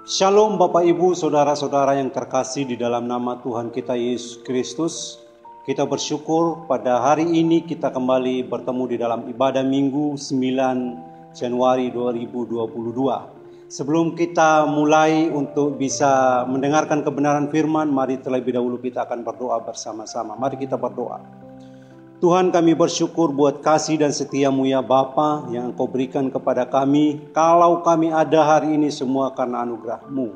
Shalom Bapak Ibu, Saudara-saudara yang terkasih di dalam nama Tuhan kita Yesus Kristus. Kita bersyukur pada hari ini kita kembali bertemu di dalam ibadah Minggu 9 Januari 2022. Sebelum kita mulai untuk bisa mendengarkan kebenaran firman, mari terlebih dahulu kita akan berdoa bersama-sama. Mari kita berdoa. Tuhan, kami bersyukur buat kasih dan setia-Mu ya Bapa yang Engkau berikan kepada kami. Kalau kami ada hari ini semua karena anugerah-Mu.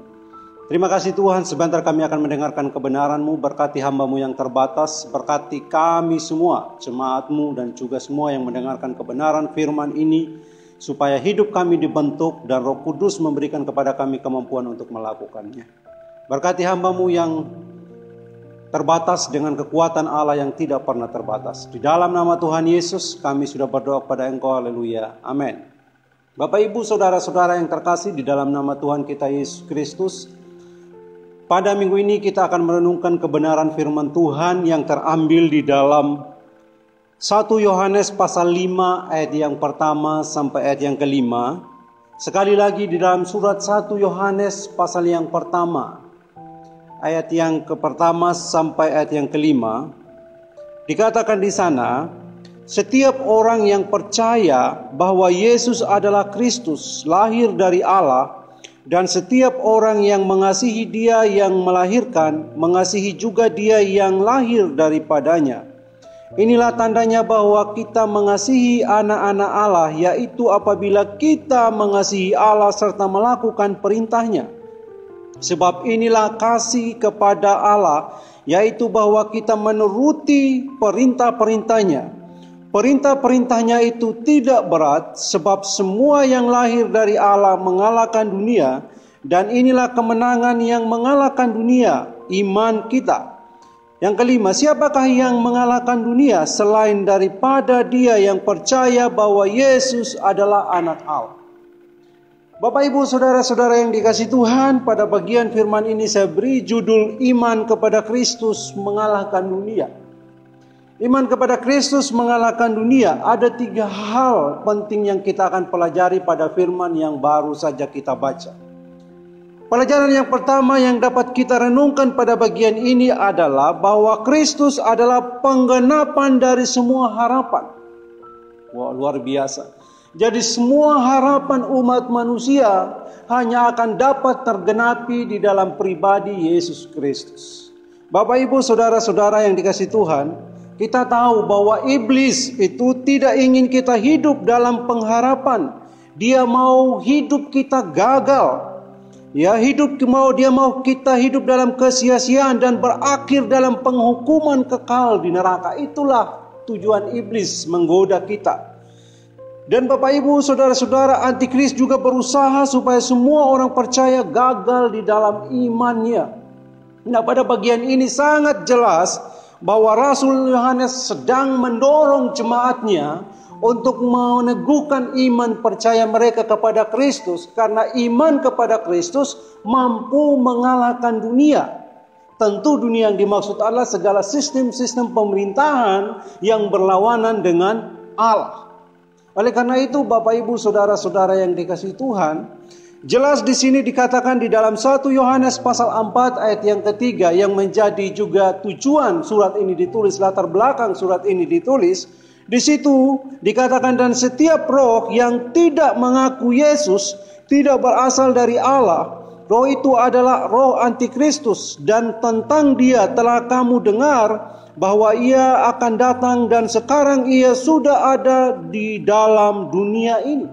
Terima kasih Tuhan, sebentar kami akan mendengarkan kebenaran-Mu. Berkati hamba-Mu yang terbatas, berkati kami semua, jemaat-Mu dan juga semua yang mendengarkan kebenaran firman ini, supaya hidup kami dibentuk dan Roh Kudus memberikan kepada kami kemampuan untuk melakukannya. Berkati hamba-Mu yang terbatas dengan kekuatan Allah yang tidak pernah terbatas. Di dalam nama Tuhan Yesus kami sudah berdoa kepada Engkau, haleluya, amin. Bapak Ibu Saudara-saudara yang terkasih di dalam nama Tuhan kita Yesus Kristus, pada minggu ini kita akan merenungkan kebenaran firman Tuhan yang terambil di dalam 1 Yohanes pasal 5 ayat yang pertama sampai ayat yang kelima. Sekali lagi di dalam surat 1 Yohanes pasal yang pertama, ayat yang pertama sampai ayat yang kelima, dikatakan di sana, setiap orang yang percaya bahwa Yesus adalah Kristus, lahir dari Allah, dan setiap orang yang mengasihi Dia yang melahirkan, mengasihi juga Dia yang lahir daripadanya. Inilah tandanya bahwa kita mengasihi anak-anak Allah, yaitu apabila kita mengasihi Allah serta melakukan perintahnya. Sebab inilah kasih kepada Allah, yaitu bahwa kita menuruti perintah-perintahnya. Perintah-perintahnya itu tidak berat, sebab semua yang lahir dari Allah mengalahkan dunia, dan inilah kemenangan yang mengalahkan dunia, iman kita. Yang kelima, siapakah yang mengalahkan dunia selain daripada dia yang percaya bahwa Yesus adalah anak Allah? Bapak Ibu Saudara-saudara yang dikasihi Tuhan, pada bagian firman ini saya beri judul iman kepada Kristus mengalahkan dunia. Iman kepada Kristus mengalahkan dunia. Ada 3 hal penting yang kita akan pelajari pada firman yang baru saja kita baca. Pelajaran yang pertama yang dapat kita renungkan pada bagian ini adalah bahwa Kristus adalah penggenapan dari semua harapan. Wah, luar biasa. Jadi semua harapan umat manusia hanya akan dapat tergenapi di dalam pribadi Yesus Kristus. Bapak Ibu Saudara-saudara yang dikasihi Tuhan, kita tahu bahwa iblis itu tidak ingin kita hidup dalam pengharapan. Dia mau hidup kita gagal. Dia mau kita hidup dalam kesia-siaan dan berakhir dalam penghukuman kekal di neraka. Itulah tujuan iblis menggoda kita. Dan Bapak Ibu Saudara-saudara, antikris juga berusaha supaya semua orang percaya gagal di dalam imannya. Nah, pada bagian ini sangat jelas bahwa Rasul Yohanes sedang mendorong jemaatnya untuk meneguhkan iman percaya mereka kepada Kristus, karena iman kepada Kristus mampu mengalahkan dunia. Tentu dunia yang dimaksud adalah segala sistem-sistem pemerintahan yang berlawanan dengan Allah. Oleh karena itu Bapak Ibu Saudara-saudara yang dikasihi Tuhan, jelas di sini dikatakan di dalam 1 Yohanes pasal 4 ayat yang ketiga, yang menjadi juga tujuan surat ini ditulis, latar belakang surat ini ditulis. Di situ dikatakan, dan setiap roh yang tidak mengaku Yesus tidak berasal dari Allah. Roh itu adalah roh antikristus, dan tentang dia telah kamu dengar bahwa ia akan datang dan sekarang ia sudah ada di dalam dunia ini.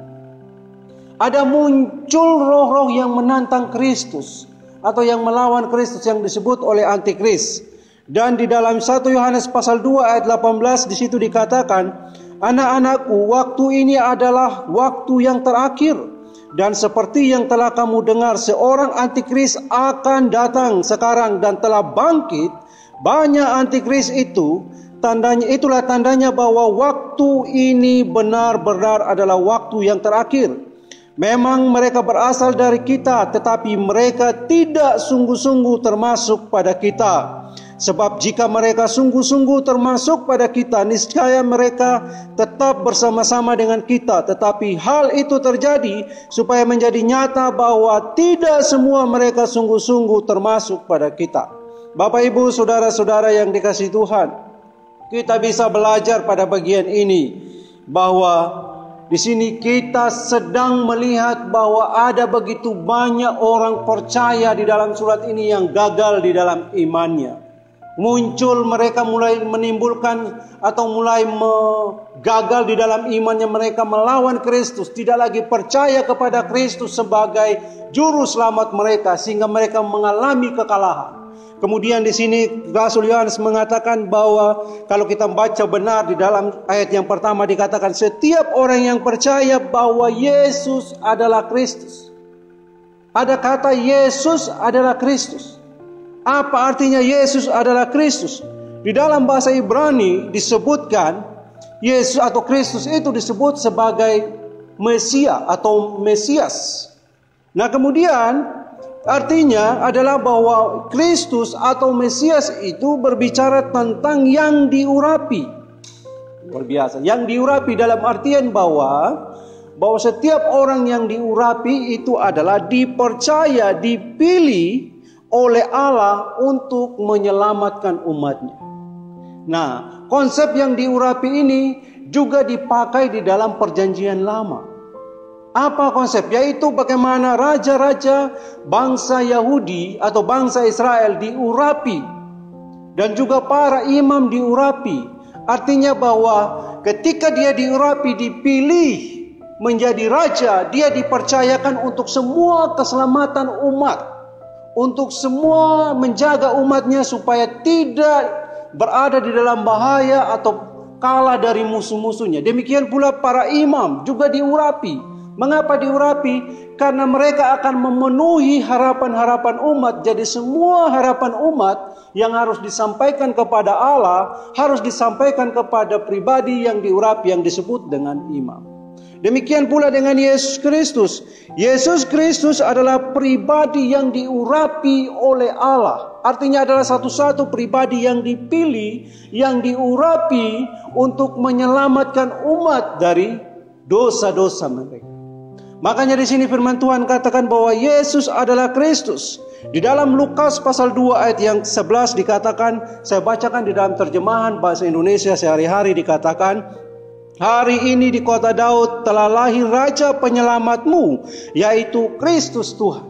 Ada muncul roh-roh yang menantang Kristus atau yang melawan Kristus yang disebut oleh antikris. Dan di dalam 1 Yohanes pasal 2 ayat 18 di situ dikatakan, anak-anakku, waktu ini adalah waktu yang terakhir. Dan seperti yang telah kamu dengar, seorang antikris akan datang sekarang dan telah bangkit. Banyak antikris itu, itulah tandanya bahwa waktu ini benar-benar adalah waktu yang terakhir. Memang mereka berasal dari kita, tetapi mereka tidak sungguh-sungguh termasuk pada kita. Sebab jika mereka sungguh-sungguh termasuk pada kita, niscaya mereka tetap bersama-sama dengan kita. Tetapi hal itu terjadi supaya menjadi nyata bahwa tidak semua mereka sungguh-sungguh termasuk pada kita. Bapak, Ibu, saudara-saudara yang dikasihi Tuhan, kita bisa belajar pada bagian ini bahwa di sini kita sedang melihat bahwa ada begitu banyak orang percaya di dalam surat ini yang gagal di dalam imannya. Muncul mereka mulai menimbulkan atau mulai gagal di dalam imannya, mereka melawan Kristus, tidak lagi percaya kepada Kristus sebagai juru selamat mereka, sehingga mereka mengalami kekalahan. Kemudian di sini Rasul Yohanes mengatakan bahwa kalau kita baca benar di dalam ayat yang pertama dikatakan setiap orang yang percaya bahwa Yesus adalah Kristus. Ada kata Yesus adalah Kristus. Apa artinya Yesus adalah Kristus? Di dalam bahasa Ibrani disebutkan Yesus atau Kristus itu disebut sebagai Mesia atau Mesias. Nah, kemudian artinya adalah bahwa Kristus atau Mesias itu berbicara tentang yang diurapi. Luar biasa. Yang diurapi dalam artian bahwa setiap orang yang diurapi itu adalah dipercaya, dipilih oleh Allah untuk menyelamatkan umatnya. Nah, konsep yang diurapi ini juga dipakai di dalam perjanjian lama. Apa konsep? Yaitu bagaimana raja-raja bangsa Yahudi atau bangsa Israel diurapi. Dan juga para imam diurapi. Artinya bahwa ketika dia diurapi, dipilih menjadi raja, dia dipercayakan untuk semua keselamatan umat. Untuk semua menjaga umatnya supaya tidak berada di dalam bahaya atau kalah dari musuh-musuhnya. Demikian pula para imam juga diurapi. Mengapa diurapi? Karena mereka akan memenuhi harapan-harapan umat. Jadi semua harapan umat yang harus disampaikan kepada Allah harus disampaikan kepada pribadi yang diurapi yang disebut dengan imam. Demikian pula dengan Yesus Kristus. Yesus Kristus adalah pribadi yang diurapi oleh Allah. Artinya adalah satu-satu pribadi yang dipilih, yang diurapi untuk menyelamatkan umat dari dosa-dosa mereka. Makanya di sini firman Tuhan katakan bahwa Yesus adalah Kristus. Di dalam Lukas pasal 2 ayat yang 11 dikatakan, saya bacakan di dalam terjemahan bahasa Indonesia sehari-hari dikatakan, hari ini di kota Daud telah lahir Raja penyelamatmu, yaitu Kristus Tuhan.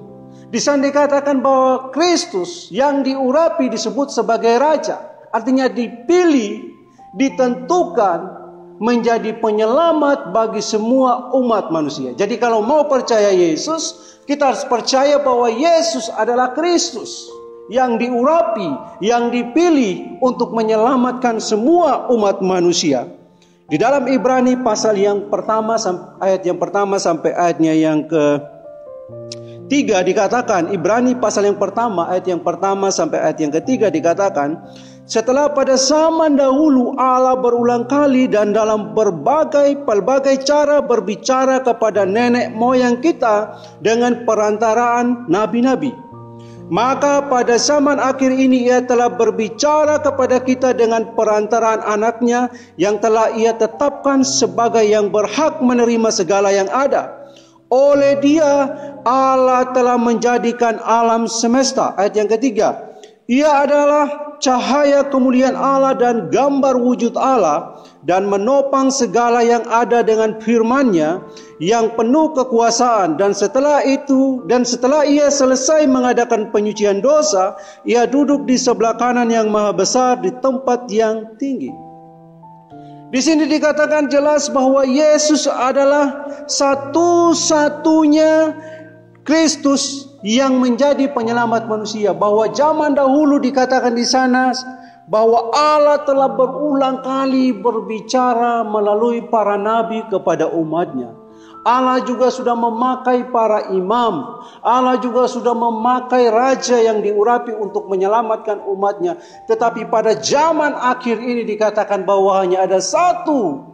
Di sana dikatakan bahwa Kristus yang diurapi disebut sebagai Raja. Artinya dipilih, ditentukan menjadi penyelamat bagi semua umat manusia. Jadi kalau mau percaya Yesus, kita harus percaya bahwa Yesus adalah Kristus yang diurapi, yang dipilih untuk menyelamatkan semua umat manusia. Di dalam Ibrani pasal yang pertama ayat yang pertama sampai ayatnya yang ke-3 dikatakan, Ibrani pasal yang pertama ayat yang pertama sampai ayat yang ke-3 dikatakan, setelah pada zaman dahulu Allah berulang kali dan dalam pelbagai cara berbicara kepada nenek moyang kita dengan perantaraan nabi-nabi. Maka pada zaman akhir ini ia telah berbicara kepada kita dengan perantaraan anaknya yang telah ia tetapkan sebagai yang berhak menerima segala yang ada. Oleh dia Allah telah menjadikan alam semesta. Ayat yang ketiga, ia adalah cahaya kemuliaan Allah dan gambar wujud Allah dan menopang segala yang ada dengan firman-Nya yang penuh kekuasaan. Dan setelah ia selesai mengadakan penyucian dosa, ia duduk di sebelah kanan yang maha besar di tempat yang tinggi. Di sini dikatakan jelas bahwa Yesus adalah satu-satunya Kristus yang menjadi penyelamat manusia. Bahwa zaman dahulu dikatakan di sana bahwa Allah telah berulang kali berbicara melalui para nabi kepada umatnya. Allah juga sudah memakai para imam. Allah juga sudah memakai raja yang diurapi untuk menyelamatkan umatnya. Tetapi pada zaman akhir ini dikatakan bahwa hanya ada satu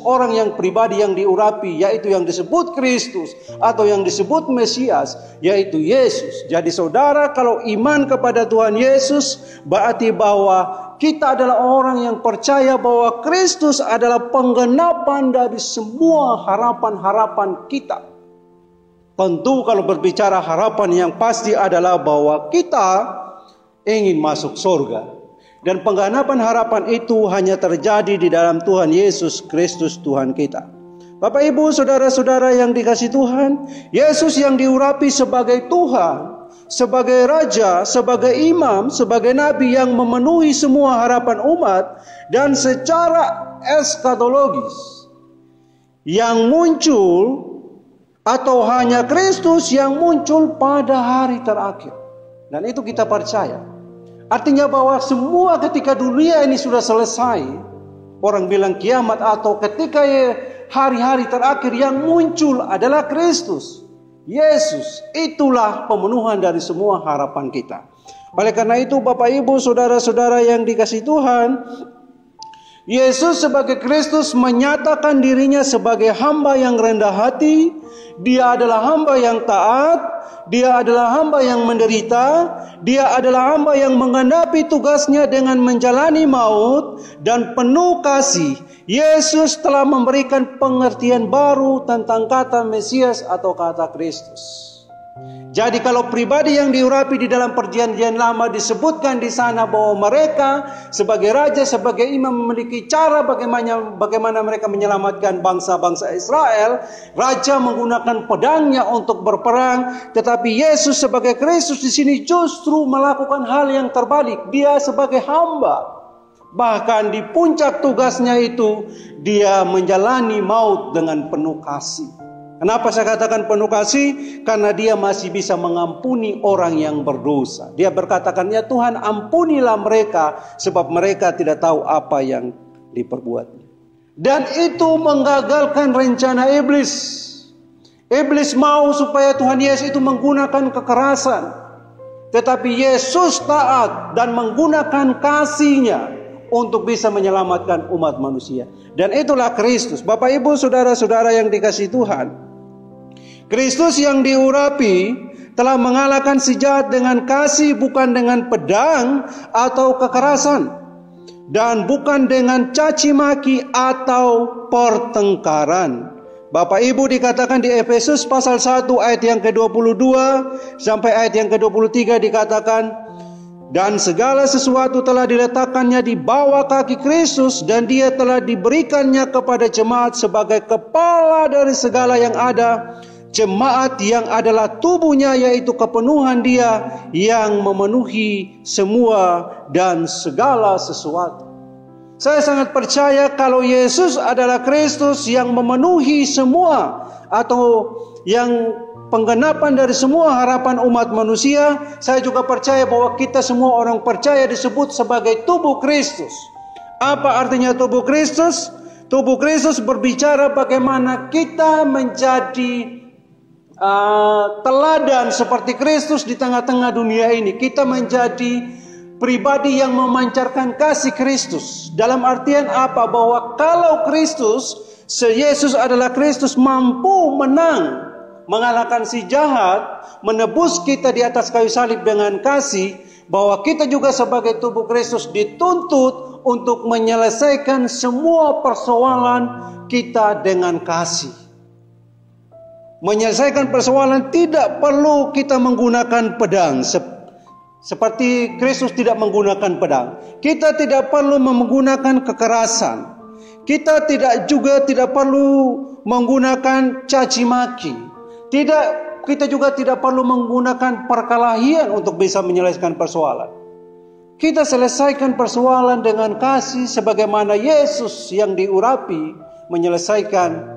orang yang pribadi yang diurapi, yaitu yang disebut Kristus atau yang disebut Mesias, yaitu Yesus. Jadi saudara, kalau iman kepada Tuhan Yesus berarti bahwa kita adalah orang yang percaya bahwa Kristus adalah penggenapan dari semua harapan-harapan kita. Tentu kalau berbicara harapan yang pasti adalah bahwa kita ingin masuk surga. Dan penggenapan harapan itu hanya terjadi di dalam Tuhan Yesus Kristus Tuhan kita. Bapak Ibu, saudara-saudara yang dikasihi Tuhan, Yesus yang diurapi sebagai Tuhan, sebagai Raja, sebagai Imam, sebagai Nabi yang memenuhi semua harapan umat, dan secara eskatologis yang muncul atau hanya Kristus yang muncul pada hari terakhir. Dan itu kita percaya. Artinya bahwa semua ketika dunia ini sudah selesai, orang bilang kiamat, atau ketika hari-hari terakhir yang muncul adalah Kristus, Yesus, itulah pemenuhan dari semua harapan kita. Oleh karena itu Bapak Ibu saudara-saudara yang dikasihi Tuhan, Yesus sebagai Kristus menyatakan dirinya sebagai hamba yang rendah hati. Dia adalah hamba yang taat, dia adalah hamba yang menderita, dia adalah hamba yang menggenapi tugasnya dengan menjalani maut dan penuh kasih. Yesus telah memberikan pengertian baru tentang kata Mesias atau kata Kristus. Jadi kalau pribadi yang diurapi di dalam perjanjian lama disebutkan di sana bahwa mereka sebagai raja, sebagai imam memiliki cara bagaimana mereka menyelamatkan bangsa-bangsa Israel. Raja menggunakan pedangnya untuk berperang, tetapi Yesus sebagai Kristus di sini justru melakukan hal yang terbalik. Dia sebagai hamba, bahkan di puncak tugasnya itu dia menjalani maut dengan penuh kasih. Kenapa saya katakan penuh kasih? Karena dia masih bisa mengampuni orang yang berdosa. Dia berkatakan, ya Tuhan, ampunilah mereka, sebab mereka tidak tahu apa yang diperbuatnya. Dan itu menggagalkan rencana iblis. Iblis mau supaya Tuhan Yesus itu menggunakan kekerasan. Tetapi Yesus taat dan menggunakan kasih-Nya untuk bisa menyelamatkan umat manusia. Dan itulah Kristus. Bapak Ibu saudara-saudara yang dikasihi Tuhan, Kristus yang diurapi telah mengalahkan si jahat dengan kasih, bukan dengan pedang atau kekerasan, dan bukan dengan caci maki atau pertengkaran. Bapak Ibu dikatakan di Efesus pasal 1 ayat yang ke-22 sampai ayat yang ke-23 dikatakan, dan segala sesuatu telah diletakkannya di bawah kaki Kristus, dan dia telah diberikannya kepada jemaat sebagai kepala dari segala yang ada. Jemaat yang adalah tubuhnya, yaitu kepenuhan dia yang memenuhi semua dan segala sesuatu. Saya sangat percaya kalau Yesus adalah Kristus yang memenuhi semua, atau yang penggenapan dari semua harapan umat manusia. Saya juga percaya bahwa kita semua orang percaya disebut sebagai tubuh Kristus. Apa artinya tubuh Kristus? Tubuh Kristus berbicara bagaimana kita menjadi teladan seperti Kristus di tengah-tengah dunia ini. Kita menjadi pribadi yang memancarkan kasih Kristus. Dalam artian apa? Bahwa kalau Kristus, Yesus adalah Kristus, mampu menang, mengalahkan si jahat, menebus kita di atas kayu salib dengan kasih, bahwa kita juga sebagai tubuh Kristus dituntut untuk menyelesaikan semua persoalan kita dengan kasih. Menyelesaikan persoalan tidak perlu kita menggunakan pedang, seperti Kristus tidak menggunakan pedang. Kita tidak perlu menggunakan kekerasan. Kita tidak perlu menggunakan caci maki. Kita juga tidak perlu menggunakan perkelahian untuk bisa menyelesaikan persoalan. Kita selesaikan persoalan dengan kasih, sebagaimana Yesus yang diurapi menyelesaikan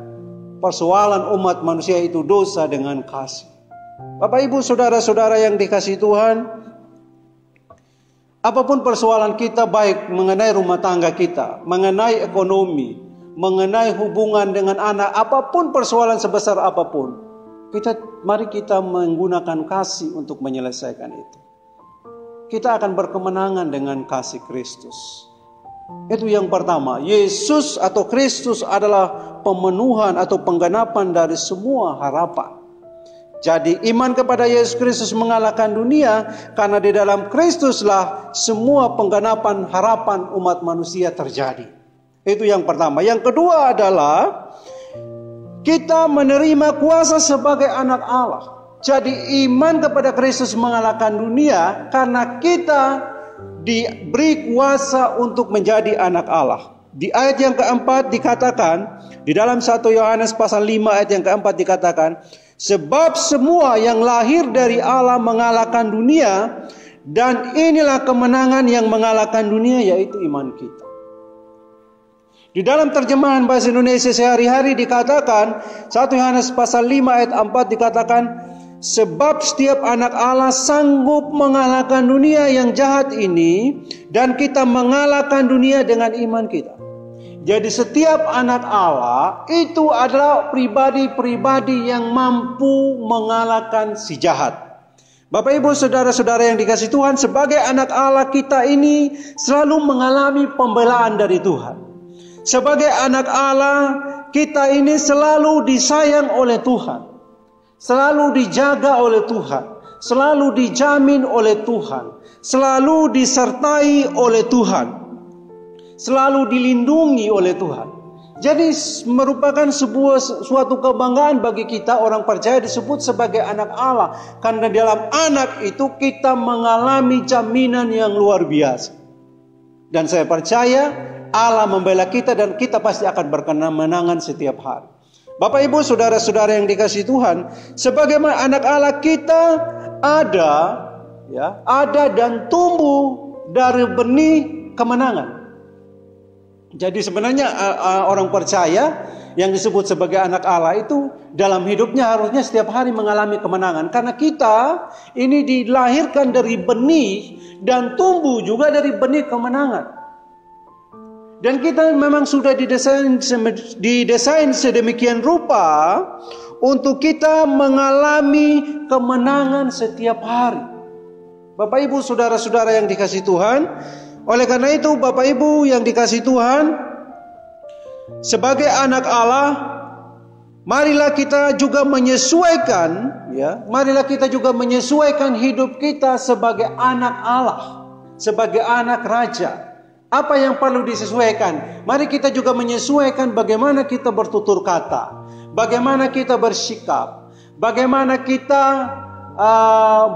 persoalan umat manusia itu dosa dengan kasih. Bapak Ibu saudara-saudara yang dikasihi Tuhan, apapun persoalan kita, baik mengenai rumah tangga kita, mengenai ekonomi, mengenai hubungan dengan anak, apapun persoalan sebesar apapun, mari kita menggunakan kasih untuk menyelesaikan itu. Kita akan berkemenangan dengan kasih Kristus. Itu yang pertama. Yesus atau Kristus adalah pemenuhan atau penggenapan dari semua harapan. Jadi iman kepada Yesus Kristus mengalahkan dunia, karena di dalam Kristuslah semua penggenapan harapan umat manusia terjadi. Itu yang pertama. Yang kedua adalah kita menerima kuasa sebagai anak Allah. Jadi iman kepada Kristus mengalahkan dunia karena kita diberi kuasa untuk menjadi anak Allah. Di ayat yang keempat dikatakan, di dalam 1 Yohanes pasal 5 ayat yang keempat dikatakan, sebab semua yang lahir dari Allah mengalahkan dunia, dan inilah kemenangan yang mengalahkan dunia, yaitu iman kita. Di dalam terjemahan bahasa Indonesia sehari-hari dikatakan, 1 Yohanes pasal 5 ayat 4 dikatakan, sebab setiap anak Allah sanggup mengalahkan dunia yang jahat ini, dan kita mengalahkan dunia dengan iman kita. Jadi setiap anak Allah itu adalah pribadi-pribadi yang mampu mengalahkan si jahat. Bapak ibu saudara-saudara yang dikasih Tuhan, sebagai anak Allah kita ini selalu mengalami pembelaan dari Tuhan. Sebagai anak Allah kita ini selalu disayang oleh Tuhan. Selalu dijaga oleh Tuhan, selalu dijamin oleh Tuhan, selalu disertai oleh Tuhan, selalu dilindungi oleh Tuhan. Jadi merupakan suatu kebanggaan bagi kita orang percaya disebut sebagai anak Allah, karena dalam anak itu kita mengalami jaminan yang luar biasa. Dan saya percaya Allah membela kita dan kita pasti akan berkemenangan setiap hari. Bapak ibu saudara-saudara yang dikasihi Tuhan, sebagaimana anak Allah kita ada dan tumbuh dari benih kemenangan. Jadi sebenarnya orang percaya yang disebut sebagai anak Allah itu dalam hidupnya harusnya setiap hari mengalami kemenangan, karena kita ini dilahirkan dari benih dan tumbuh juga dari benih kemenangan. Dan kita memang sudah didesain sedemikian rupa untuk kita mengalami kemenangan setiap hari. Bapak ibu saudara-saudara yang dikasihi Tuhan, oleh karena itu Bapak ibu yang dikasihi Tuhan, sebagai anak Allah, marilah kita juga menyesuaikan, marilah kita juga menyesuaikan hidup kita sebagai anak Allah, sebagai anak raja. Apa yang perlu disesuaikan? Mari kita juga menyesuaikan bagaimana kita bertutur kata, bagaimana kita bersikap, bagaimana kita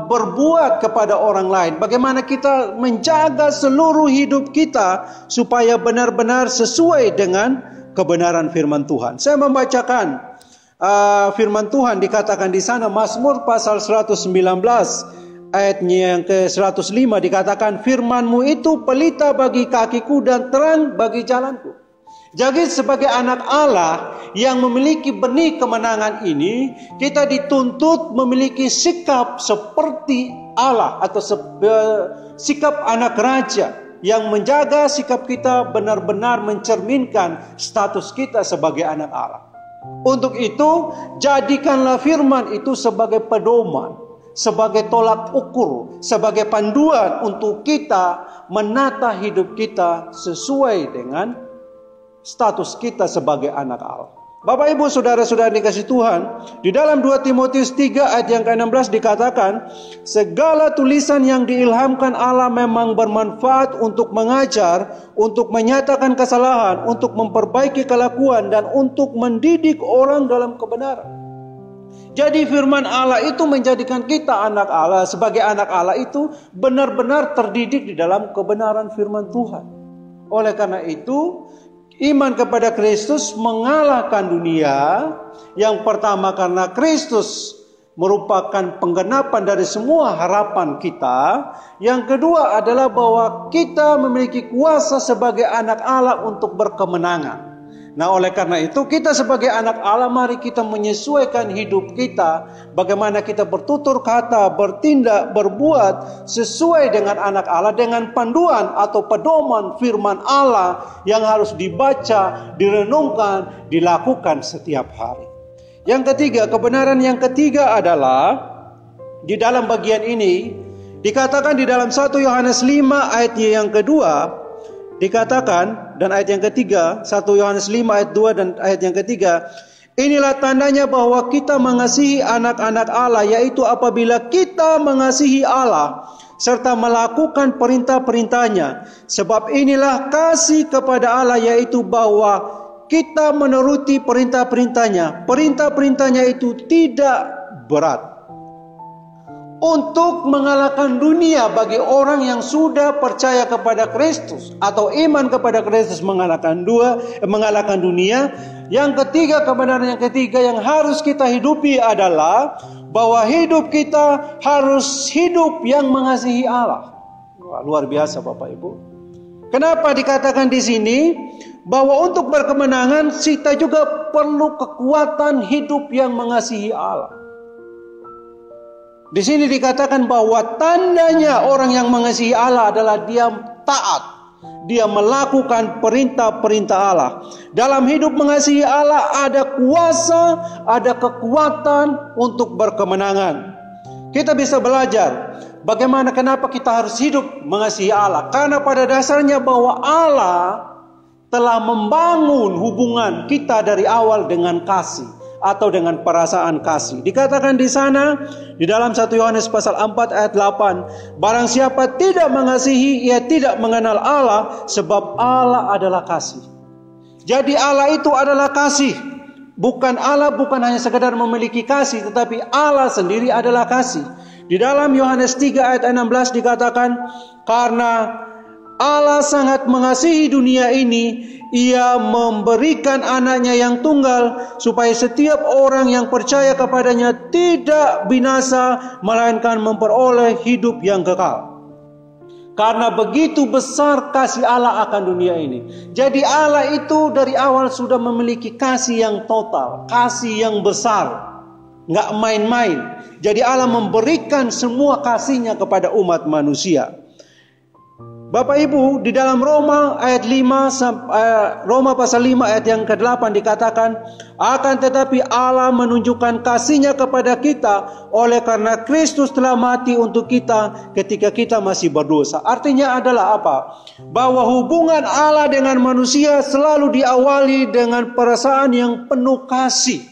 berbuat kepada orang lain, bagaimana kita menjaga seluruh hidup kita supaya benar-benar sesuai dengan kebenaran firman Tuhan. Saya membacakan firman Tuhan dikatakan di sana, Mazmur pasal 119 ayatnya yang ke-105 dikatakan, firman-Mu itu pelita bagi kakiku dan terang bagi jalanku. Jadi sebagai anak Allah yang memiliki benih kemenangan ini, kita dituntut memiliki sikap seperti Allah atau sikap anak raja yang menjaga sikap kita benar-benar mencerminkan status kita sebagai anak Allah. Untuk itu, jadikanlah firman itu sebagai pedoman, sebagai tolak ukur, sebagai panduan untuk kita menata hidup kita sesuai dengan status kita sebagai anak Allah. Bapak ibu saudara-saudara dikasih Tuhan, di dalam 2 Timotius 3 ayat yang ke-16 dikatakan, segala tulisan yang diilhamkan Allah memang bermanfaat untuk mengajar, untuk menyatakan kesalahan, untuk memperbaiki kelakuan, dan untuk mendidik orang dalam kebenaran. Jadi firman Allah itu menjadikan kita anak Allah. Sebagai anak Allah itu benar-benar terdidik di dalam kebenaran firman Tuhan. Oleh karena itu, iman kepada Kristus mengalahkan dunia. Yang pertama karena Kristus merupakan penggenapan dari semua harapan kita. Yang kedua adalah bahwa kita memiliki kuasa sebagai anak Allah untuk berkemenangan. Nah, oleh karena itu kita sebagai anak Allah, mari kita menyesuaikan hidup kita, bagaimana kita bertutur kata, bertindak, berbuat sesuai dengan anak Allah, dengan panduan atau pedoman firman Allah yang harus dibaca, direnungkan, dilakukan setiap hari. Yang ketiga, kebenaran yang ketiga adalah di dalam bagian ini dikatakan di dalam 1 Yohanes 5 ayatnya yang kedua, dikatakan, dan ayat yang ketiga, 1 Yohanes 5 ayat 2 dan ayat yang ketiga, inilah tandanya bahwa kita mengasihi anak-anak Allah, yaitu apabila kita mengasihi Allah serta melakukan perintah-perintahnya. Sebab inilah kasih kepada Allah, yaitu bahwa kita menuruti perintah-perintahnya. Perintah-perintahnya itu tidak berat. Untuk mengalahkan dunia bagi orang yang sudah percaya kepada Kristus atau iman kepada Kristus mengalahkan dunia. Yang ketiga, kebenaran yang ketiga yang harus kita hidupi adalah bahwa hidup kita harus hidup yang mengasihi Allah. Wah, luar biasa Bapak Ibu. Kenapa dikatakan di sini bahwa untuk berkemenangan kita juga perlu kekuatan hidup yang mengasihi Allah. Di sini dikatakan bahwa tandanya orang yang mengasihi Allah adalah dia taat. Dia melakukan perintah-perintah Allah. Dalam hidup mengasihi Allah ada kuasa, ada kekuatan untuk berkemenangan. Kita bisa belajar bagaimana kenapa kita harus hidup mengasihi Allah. Karena pada dasarnya bahwa Allah telah membangun hubungan kita dari awal dengan kasih atau dengan perasaan kasih. Dikatakan di sana di dalam 1 Yohanes pasal 4 ayat 8, barang siapa tidak mengasihi, ia tidak mengenal Allah, sebab Allah adalah kasih. Jadi Allah itu adalah kasih. Allah bukan hanya sekedar memiliki kasih, tetapi Allah sendiri adalah kasih. Di dalam Yohanes 3 ayat 16 dikatakan, karena Allah sangat mengasihi dunia ini, Ia memberikan anaknya yang tunggal, supaya setiap orang yang percaya kepadanya tidak binasa, melainkan memperoleh hidup yang kekal. Karena begitu besar kasih Allah akan dunia ini. Jadi Allah itu dari awal sudah memiliki kasih yang total, kasih yang besar, nggak main-main. Jadi Allah memberikan semua kasihnya kepada umat manusia. Bapak Ibu, di dalam Roma ayat 5 Roma pasal 5 ayat yang ke-8 dikatakan, akan tetapi Allah menunjukkan kasih-Nya kepada kita oleh karena Kristus telah mati untuk kita ketika kita masih berdosa. Artinya adalah apa? Bahwa hubungan Allah dengan manusia selalu diawali dengan perasaan yang penuh kasih.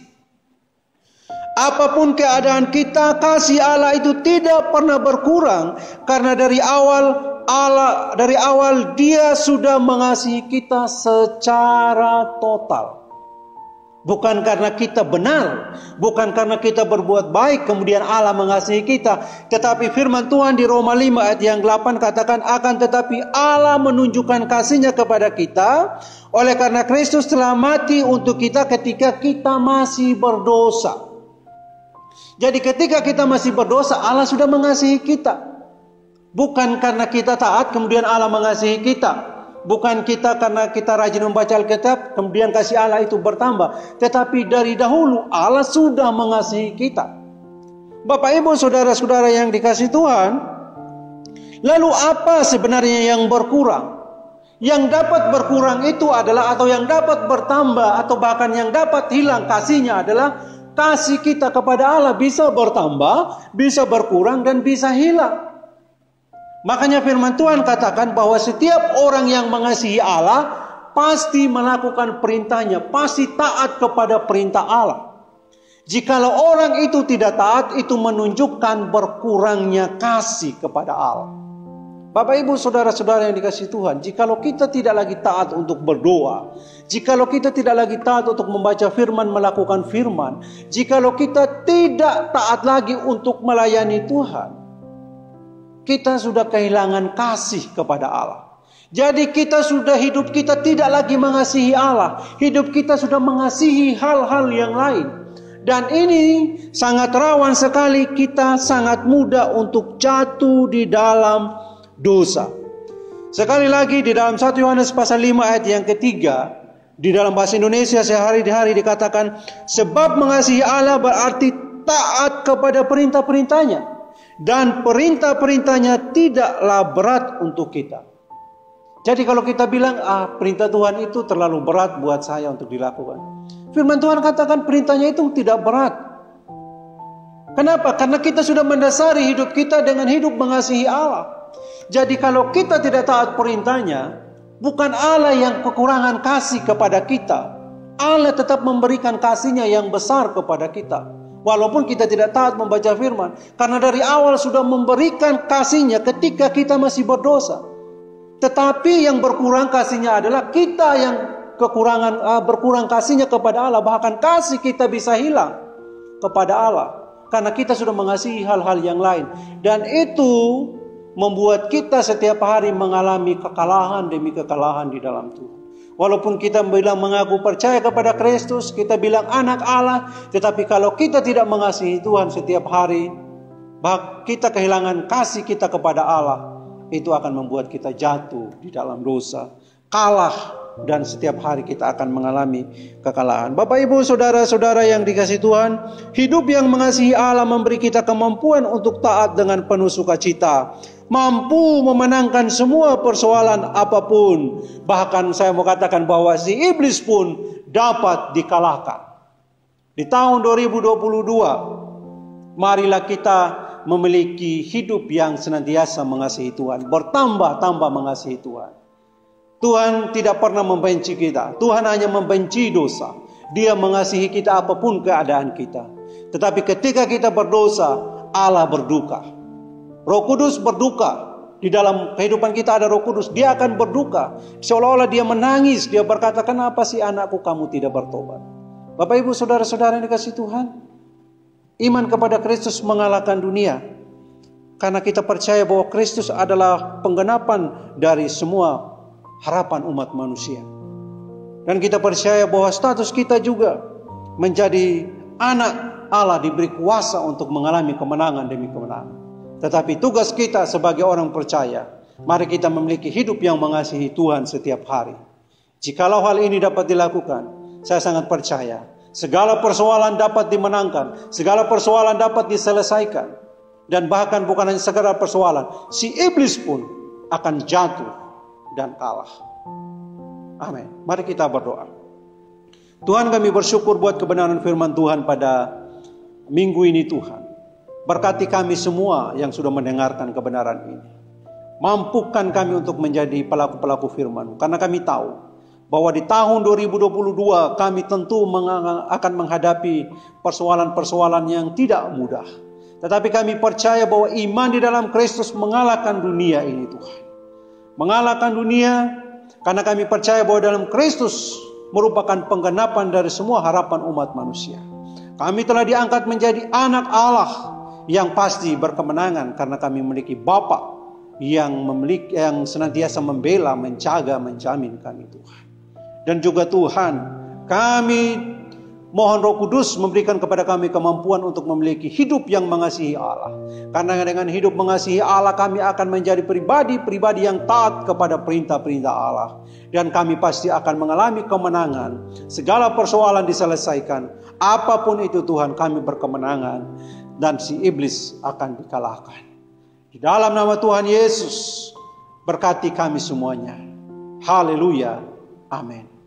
Apapun keadaan kita, kasih Allah itu tidak pernah berkurang karena dari awal Dia sudah mengasihi kita secara total. Bukan karena kita benar, bukan karena kita berbuat baik kemudian Allah mengasihi kita, tetapi firman Tuhan di Roma 5 ayat yang 8 katakan, akan tetapi Allah menunjukkan kasih-Nya kepada kita oleh karena Kristus telah mati untuk kita ketika kita masih berdosa. Jadi ketika kita masih berdosa, Allah sudah mengasihi kita. Bukan karena kita taat, kemudian Allah mengasihi kita. Bukan kita karena kita rajin membaca Alkitab, kemudian kasih Allah itu bertambah. Tetapi dari dahulu Allah sudah mengasihi kita. Bapak Ibu saudara-saudara yang dikasihi Tuhan, lalu apa sebenarnya yang berkurang? Yang dapat berkurang itu adalah, atau yang dapat bertambah, atau bahkan yang dapat hilang kasihnya adalah kasih kita kepada Allah bisa bertambah, bisa berkurang, dan bisa hilang. Makanya firman Tuhan katakan bahwa setiap orang yang mengasihi Allah pasti melakukan perintahnya, pasti taat kepada perintah Allah. Jikalau orang itu tidak taat, itu menunjukkan berkurangnya kasih kepada Allah. Bapak Ibu saudara-saudara yang dikasihi Tuhan, jikalau kita tidak lagi taat untuk berdoa, jikalau kita tidak lagi taat untuk membaca firman, melakukan firman, jikalau kita tidak taat lagi untuk melayani Tuhan, kita sudah kehilangan kasih kepada Allah. Jadi hidup kita tidak lagi mengasihi Allah, hidup kita sudah mengasihi hal-hal yang lain. Dan ini sangat rawan sekali, kita sangat mudah untuk jatuh di dalam dosa. Sekali lagi di dalam 1 Yohanes pasal 5 ayat yang ketiga, di dalam bahasa Indonesia sehari-hari dikatakan, sebab mengasihi Allah berarti taat kepada perintah-perintahnya, dan perintah-perintahnya tidaklah berat untuk kita. Jadi kalau kita bilang, perintah Tuhan itu terlalu berat buat saya untuk dilakukan, firman Tuhan katakan perintahnya itu tidak berat. Kenapa? Karena kita sudah mendasari hidup kita dengan hidup mengasihi Allah. Jadi kalau kita tidak taat perintahnya, Bukan Allah yang kekurangan kasih kepada kita. Allah tetap memberikan kasih-Nya yang besar kepada kita. Walaupun kita tidak taat membaca firman. Karena dari awal sudah memberikan kasih-Nya ketika kita masih berdosa. Tetapi yang berkurang kasih-Nya adalah kita yang berkurang kasih-Nya kepada Allah. Bahkan kasih kita bisa hilang kepada Allah. Karena kita sudah mengasihi hal-hal yang lain. Dan itu membuat kita setiap hari mengalami kekalahan demi kekalahan di dalam Tuhan. Walaupun kita bilang mengaku percaya kepada Kristus, kita bilang anak Allah, tetapi kalau kita tidak mengasihi Tuhan setiap hari, kita kehilangan kasih kita kepada Allah, itu akan membuat kita jatuh di dalam dosa, kalah, dan setiap hari kita akan mengalami kekalahan. Bapak, Ibu, saudara-saudara yang dikasihi Tuhan, hidup yang mengasihi Allah memberi kita kemampuan untuk taat dengan penuh sukacita, mampu memenangkan semua persoalan apapun. Bahkan saya mau katakan bahwa si iblis pun dapat dikalahkan. Di tahun 2022, marilah kita memiliki hidup yang senantiasa mengasihi Tuhan, bertambah-tambah mengasihi Tuhan. Tuhan tidak pernah membenci kita. Tuhan hanya membenci dosa. Dia mengasihi kita apapun keadaan kita. Tetapi ketika kita berdosa, Allah berduka. Roh Kudus berduka. Di dalam kehidupan kita ada Roh Kudus. Dia akan berduka. Seolah-olah dia menangis. Dia berkata, kenapa sih anakku kamu tidak bertobat? Bapak, Ibu, saudara-saudara yang dikasihi Tuhan, iman kepada Kristus mengalahkan dunia. Karena kita percaya bahwa Kristus adalah penggenapan dari semua harapan umat manusia. Dan kita percaya bahwa status kita juga menjadi anak Allah, diberi kuasa untuk mengalami kemenangan demi kemenangan. Tetapi tugas kita sebagai orang percaya, mari kita memiliki hidup yang mengasihi Tuhan setiap hari. Jikalau hal ini dapat dilakukan, saya sangat percaya segala persoalan dapat dimenangkan, segala persoalan dapat diselesaikan. Dan bahkan bukan hanya sekedar persoalan, si iblis pun akan jatuh dan kalah. Amin. Mari kita berdoa. Tuhan, kami bersyukur buat kebenaran firman Tuhan pada minggu ini Tuhan. Berkati kami semua yang sudah mendengarkan kebenaran ini. Mampukan kami untuk menjadi pelaku-pelaku firman. Karena kami tahu bahwa di tahun 2022 kami tentu akan menghadapi persoalan-persoalan yang tidak mudah. Tetapi kami percaya bahwa iman di dalam Kristus mengalahkan dunia ini Tuhan. Mengalahkan dunia karena kami percaya bahwa dalam Kristus merupakan penggenapan dari semua harapan umat manusia. Kami telah diangkat menjadi anak Allah yang pasti berkemenangan karena kami memiliki Bapa yang senantiasa membela, menjaga, menjamin kami Tuhan. Dan juga Tuhan, kami mohon Roh Kudus memberikan kepada kami kemampuan untuk memiliki hidup yang mengasihi Allah. Karena dengan hidup mengasihi Allah, kami akan menjadi pribadi-pribadi yang taat kepada perintah-perintah Allah. Dan kami pasti akan mengalami kemenangan. Segala persoalan diselesaikan. Apapun itu Tuhan, kami berkemenangan. Dan si iblis akan dikalahkan. Di dalam nama Tuhan Yesus, berkati kami semuanya. Haleluya. Amin.